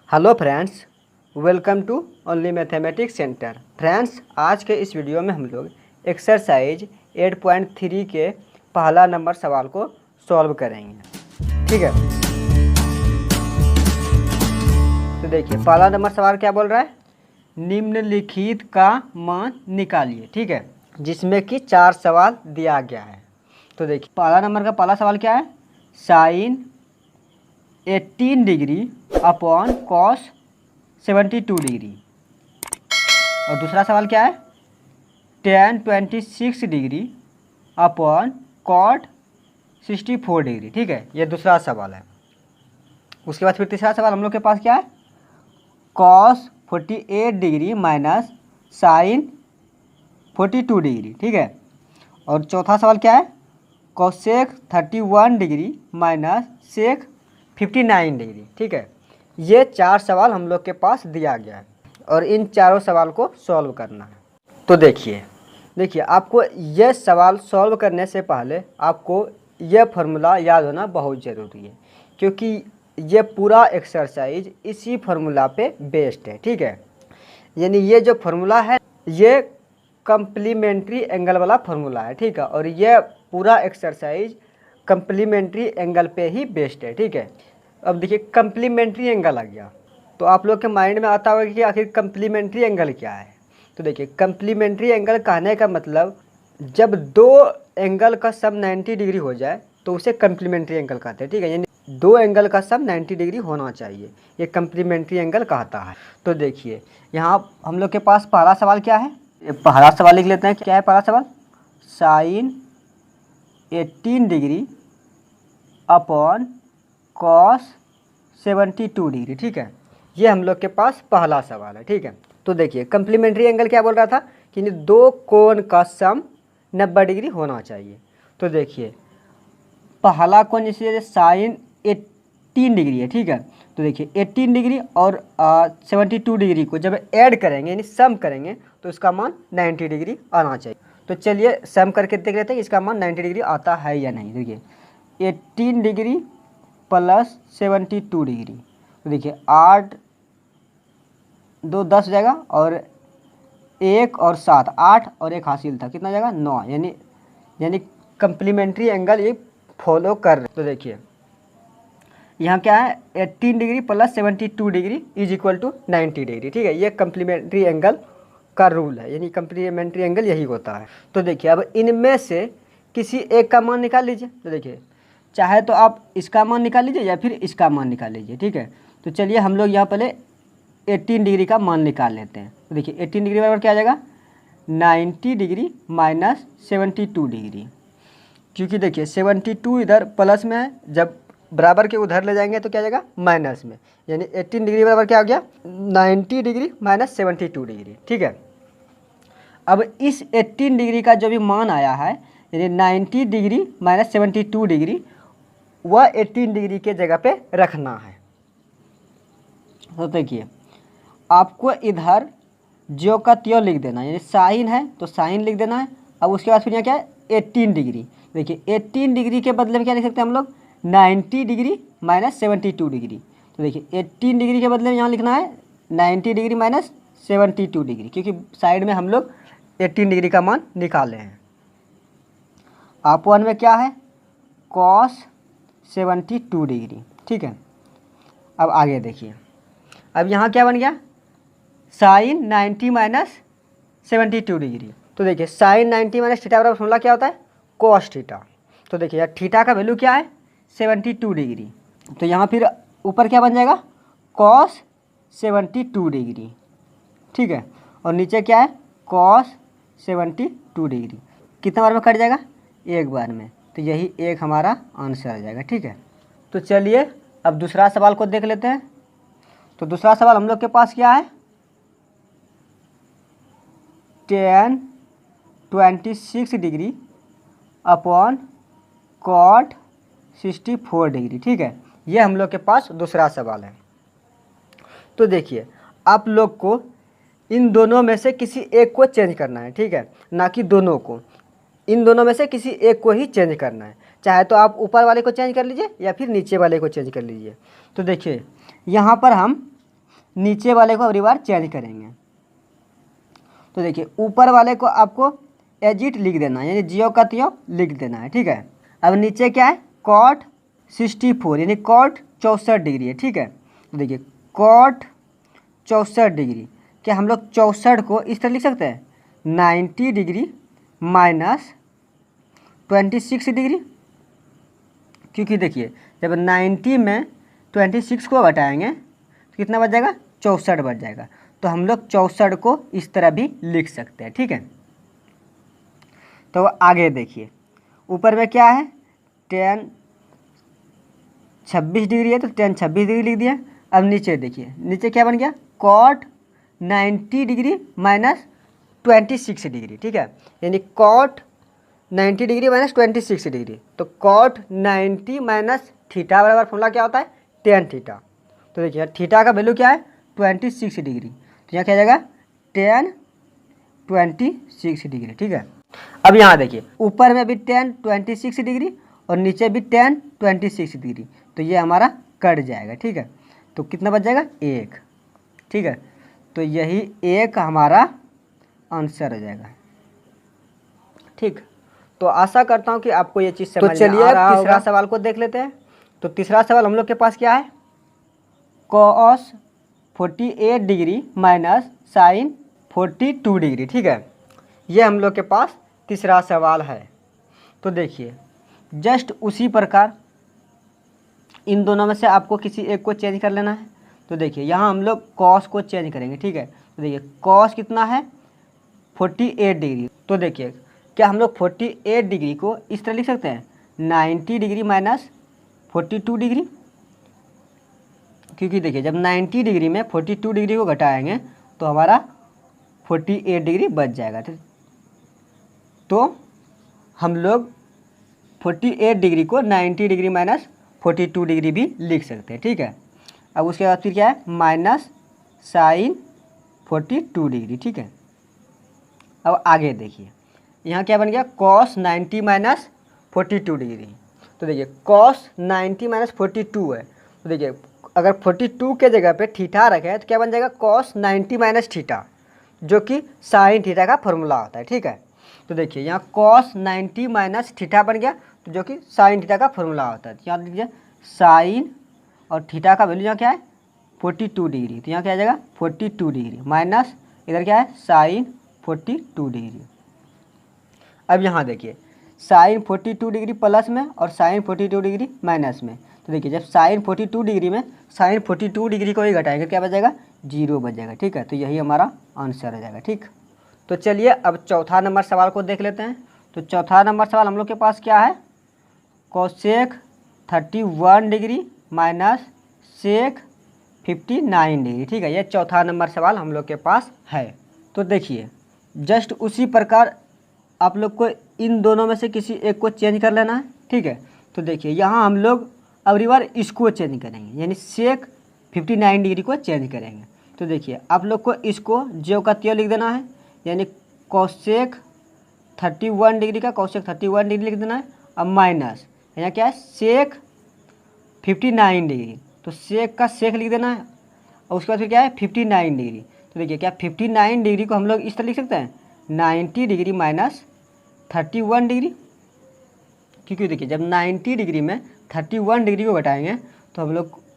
Hello friends, welcome to only mathematics centre. Friends, आज के इस वीडियो में हम लोग एक्सरसाइज 8.3 के पहला नंबर सवाल को सॉल्व करेंगे। ठीक है, तो देखिए पहला नंबर सवाल क्या बोल रहा है, निम्नलिखित का मान निकालिए। ठीक है, जिसमें कि 4 सवाल दिया गया है। तो देखिए पहला नंबर का पहला सवाल क्या है, sine 18 degree upon cos 72 degree. और दूसरा सवाल क्या है, tan 26 degree upon cot 64 degree. ठीक है, ये दूसरा सवाल है। उसके बाद फिर तीसरा सवाल हम लोग के पास क्या है, cos 48 degree minus sine 42 degree. ठीक है, और चौथा सवाल क्या है, cosec 31 degree minus sec 59 degree. ठीक है, ये 4 सवाल हम लोग के पास दिया गया है और इन चारों सवाल को सॉल्व करना है। तो देखिए आपको ये सवाल सॉल्व करने से पहले आपको ये फार्मूला याद होना बहुत ज़रूरी है, क्योंकि ये पूरा एक्सरसाइज इसी फार्मूला पे बेस्ड है। ठीक है, यानी ये जो फार्मूला है ये कम्प्लीमेंट्री एंगल वाला फार्मूला है। ठीक है, और ये पूरा एक्सरसाइज कम्प्लीमेंट्री एंगल पे ही बेस्ड है। ठीक है, अब देखिए कम्प्लीमेंट्री एंगल आ गया तो आप लोग के माइंड में आता होगा कि आखिर कम्प्लीमेंट्री एंगल क्या है। तो देखिए कम्प्लीमेंट्री एंगल कहने का मतलब जब दो एंगल का सम 90 डिग्री हो जाए तो उसे कम्प्लीमेंट्री एंगल कहते हैं। ठीक है, यानी दो एंगल का सम 90 डिग्री होना चाहिए, ये कम्प्लीमेंट्री एंगल कहता है। तो देखिए यहाँ हम लोग के पास पहला सवाल क्या है, पहला सवाल लिख लेते हैं। क्या है पहला सवाल, sine 18 degree upon cos 72 degree. ठीक है, ये हम लोग के पास पहला सवाल है। ठीक है, तो देखिए कम्प्लीमेंट्री एंगल क्या बोल रहा था कि दो कोण का सम 90 डिग्री होना चाहिए। तो देखिए पहला कोण जैसे साइन 18 डिग्री है। ठीक है, तो देखिए 18 डिग्री और 72 डिग्री को जब ऐड करेंगे यानी सम करेंगे तो इसका मान 90 डिग्री आना चाहिए। तो चलिए सम करके देख लेते हैं इसका मान 90 डिग्री आता है या नहीं। देखिए 18 डिग्री प्लस 72 डिग्री, तो देखिए 8 2 10 हो जाएगा और 1 और 7 8 और 1 हासिल था, कितना जाएगा 9, यानी कम्प्लीमेंट्री एंगल ये फॉलो कर रहे। तो देखिए यहाँ क्या है, 18 degree plus 72 degree is equal to 90 degree. ठीक है, ये कम्प्लीमेंट्री एंगल का रूल है, यानी कम्प्लीमेंट्री एंगल यही होता है। तो देखिए अब इनमें से किसी एक का मान निकाल लीजिए। तो देखिए चाहे तो आप इसका मान निकाल लीजिए या फिर इसका मान निकाल लीजिए। ठीक है, तो चलिए हम लोग यहाँ पहले 18 डिग्री का मान निकाल लेते हैं। तो देखिए 18 डिग्री बराबर क्या आ जाएगा, 90 डिग्री माइनस 72 डिग्री, क्योंकि देखिए 72 इधर प्लस में है, जब बराबर के उधर ले जाएंगे तो क्या जाएगा माइनस में, यानी 18 डिग्री बराबर क्या हो गया 90 डिग्री माइनस 72 डिग्री। ठीक है, अब इस 18 डिग्री का जो भी मान आया है यानी 90 डिग्री माइनस 72 डिग्री वह 18 डिग्री के जगह पे रखना है। तो देखिए आपको इधर जो का त्यों लिख देना है, यानी साइन है तो साइन लिख देना है। अब उसके बाद फिर यहाँ क्या है 18 डिग्री, देखिए 18 डिग्री के बदले में क्या लिख सकते हैं हम लोग 90 डिग्री माइनस 72 डिग्री। तो देखिए 18 डिग्री के बदले में यहाँ लिखना है 90 डिग्री माइनस 72 डिग्री, क्योंकि साइड में हम लोग 18 डिग्री का मान निकाले हैं। आप वन में क्या है कॉस 72 डिग्री। ठीक है, अब आगे देखिए, अब यहाँ क्या बन गया साइन 90 माइनस 72 डिग्री। तो देखिए साइन 90 माइनस थीटा बराबर फॉर्मूला क्या होता है कॉस थीटा। तो देखिए यार थीटा का वैल्यू क्या है 72 डिग्री, तो यहाँ फिर ऊपर क्या बन जाएगा कॉस 72 डिग्री। ठीक है, और नीचे क्या है कॉस 72 डिग्री, कितना बार में कट जाएगा एक बार में, तो यही एक हमारा आंसर आ जाएगा। ठीक है, तो चलिए अब दूसरा सवाल को देख लेते हैं। तो दूसरा सवाल हम लोग के पास क्या है, tan 26 degree upon cot 64 degree. ठीक है, ये हम लोग के पास दूसरा सवाल है। तो देखिए आप लोग को इन दोनों में से किसी एक को चेंज करना है। ठीक है, ना कि दोनों को, इन दोनों में से किसी एक को ही चेंज करना है। चाहे तो आप ऊपर वाले को चेंज कर लीजिए या फिर नीचे वाले को चेंज कर लीजिए। तो देखिए यहाँ पर हम नीचे वाले को अगली बार चेंज करेंगे। तो देखिए ऊपर वाले को आपको एज इट लिख देना है, यानी जियो का त्यों लिख देना है, ठीक है। अब नीचे क्या है, कॉट 64 यानी कॉट 64 डिग्री है, ठीक है। तो देखिए कॉट 64 डिग्री, क्या हम लोग 64 को इस तरह लिख सकते हैं 90 डिग्री माइनस 26 डिग्री, क्योंकि देखिए जब 90 में 26 को घटाएंगे तो कितना बच जाएगा, 64 बच जाएगा। तो हम लोग 64 को इस तरह भी लिख सकते हैं, ठीक है। तो आगे देखिए ऊपर में क्या है, tan 26 डिग्री है तो tan 26 डिग्री लिख दिया। अब नीचे देखिए, नीचे क्या बन गया, cot 90 डिग्री माइनस 26 डिग्री, ठीक है। यानी cot 90 डिग्री माइनस 26 डिग्री, तो cot 90 माइनस थीटा बराबर फॉर्मूला क्या होता है, tan थीटा। तो देखिए थीटा का वैल्यू क्या है 26 डिग्री, तो यहाँ क्या जाएगा tan 26 डिग्री, ठीक है। अब यहाँ देखिए ऊपर में भी tan 26 डिग्री और नीचे भी tan 26 डिग्री, तो ये हमारा कट जाएगा, ठीक है। तो कितना बच जाएगा 1, ठीक है। तो यही 1 हमारा आंसर हो जाएगा, ठीक। तो आशा करता हूँ कि आपको ये चीज़ समझ में आ रहा होगा। तीसरा सवाल को देख लेते हैं। तो तीसरा सवाल हम लोग के पास क्या है, cos 48 degree minus sine 42 degree, ठीक है। ये हम लोग के पास तीसरा सवाल है। तो देखिए जस्ट उसी प्रकार इन दोनों में से आपको किसी एक को चेंज कर लेना है। तो देखिए यहाँ हम लोग cos को चेंज करेंगे, ठीक है। तो देखिए cos कितना है 48 डिग्री, तो देखिए क्या हम लोग 48 डिग्री को इस तरह लिख सकते हैं 90 डिग्री माइनस 42 डिग्री, क्योंकि देखिए जब 90 डिग्री में 42 डिग्री को घटाएंगे तो हमारा 48 डिग्री बच जाएगा, ठीक। तो हम लोग 48 डिग्री को 90 डिग्री माइनस 42 डिग्री भी लिख सकते हैं, ठीक है। अब उसके बाद फिर क्या है माइनस साइन 42 डिग्री, ठीक है। अब आगे देखिए यहाँ क्या बन गया cos 90 माइनस 42 डिग्री। तो देखिए cos 90 माइनस 42 है, तो देखिए अगर 42 के जगह पे थीटा रखें तो क्या बन जाएगा cos 90 माइनस थीटा, जो कि साइन थीटा का फॉर्मूला होता है, ठीक है। तो देखिए यहाँ cos 90 माइनस थीटा बन गया, तो जो कि साइन थीटा का फॉर्मूला होता है। तो यहाँ देखिए साइन और थीटा का वैल्यू यहाँ क्या है 42 डिग्री, तो यहाँ क्या आ जाएगा 42 डिग्री माइनस इधर क्या है साइन 42 डिग्री। अब यहाँ देखिए साइन 42 डिग्री प्लस में और साइन 42 डिग्री माइनस में। तो देखिए जब साइन 42 डिग्री में साइन 42 डिग्री को ही घटाएंगे क्या बच जाएगा 0 बच जाएगा, ठीक है। तो यही हमारा आंसर हो जाएगा, ठीक। तो चलिए अब चौथा नंबर सवाल को देख लेते हैं। तो चौथा नंबर सवाल हम लोग के पास क्या है, cosec 31 degree minus sec 59 degree, ठीक है। ये चौथा नंबर सवाल हम लोग के पास है। तो देखिए जस्ट उसी प्रकार आप लोग को इन दोनों में से किसी एक को चेंज कर लेना है, ठीक है। तो देखिए यहाँ हम लोग अगली बार इसको चेंज करेंगे, यानी सेक 59 डिग्री को चेंज करेंगे। तो देखिए आप लोग को इसको ज्यों का त्यों लिख देना है, यानी कोसेक 31 डिग्री का कोसेक 31 डिग्री लिख देना है। अब माइनस यहाँ क्या है सेक 59 डिग्री, तो सेक का सेक लिख देना है और उसके बाद फिर क्या है 59 डिग्री। तो देखिए क्या 59 डिग्री को हम लोग इस तरह लिख सकते हैं 90 डिग्री माइनस 31 डिग्री, क्योंकि देखिए जब 90 डिग्री में 31 डिग्री को घटाएंगे तो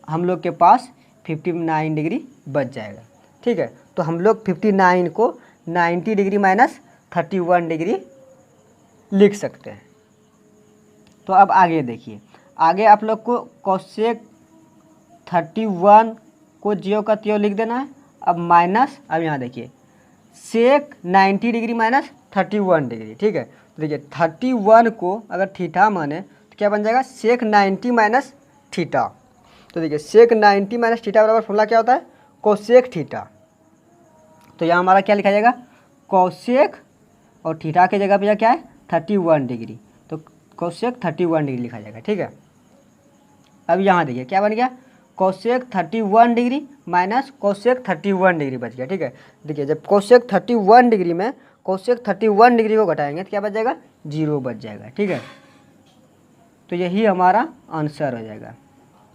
हम लोग के पास 59 डिग्री बच जाएगा, ठीक है। तो हम लोग 59 को 90 डिग्री माइनस 31 डिग्री लिख सकते हैं। तो अब आगे देखिए, आगे आप लोग को कोसेक 31 को ज्यों का त्यों लिख देना है। अब माइनस, अब यहाँ देखिए सेक 90 डिग्री माइनस 31 डिग्री, ठीक है। तो देखिए 31 को अगर थीटा माने तो क्या बन जाएगा सेक 90 माइनस थीटा। तो देखिए सेक 90 माइनस थीटा बराबर फॉर्मूला क्या होता है कोसेक थीटा। तो यहाँ हमारा क्या लिखा जाएगा कोसेक और थीटा के जगह पे क्या है 31 डिग्री, तो कोसेक 31 डिग्री लिखा जाएगा, ठीक है। अब यहाँ देखिए क्या बन गया cosec 31 degree minus cosec 31 degree बच गया, ठीक है। देखिए जब कोसेक 31 डिग्री में कोसेक 31 डिग्री को घटाएंगे तो क्या बच जाएगा 0 बच जाएगा, ठीक है। तो यही हमारा आंसर हो जाएगा।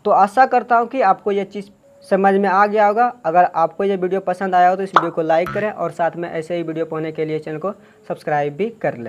तो आशा करता हूँ कि आपको ये चीज़ समझ में आ गया होगा। अगर आपको ये वीडियो पसंद आया हो तो इस वीडियो को लाइक करें और साथ में ऐसे ही वीडियो पाने के लिए चैनल को सब्सक्राइब भी कर लें।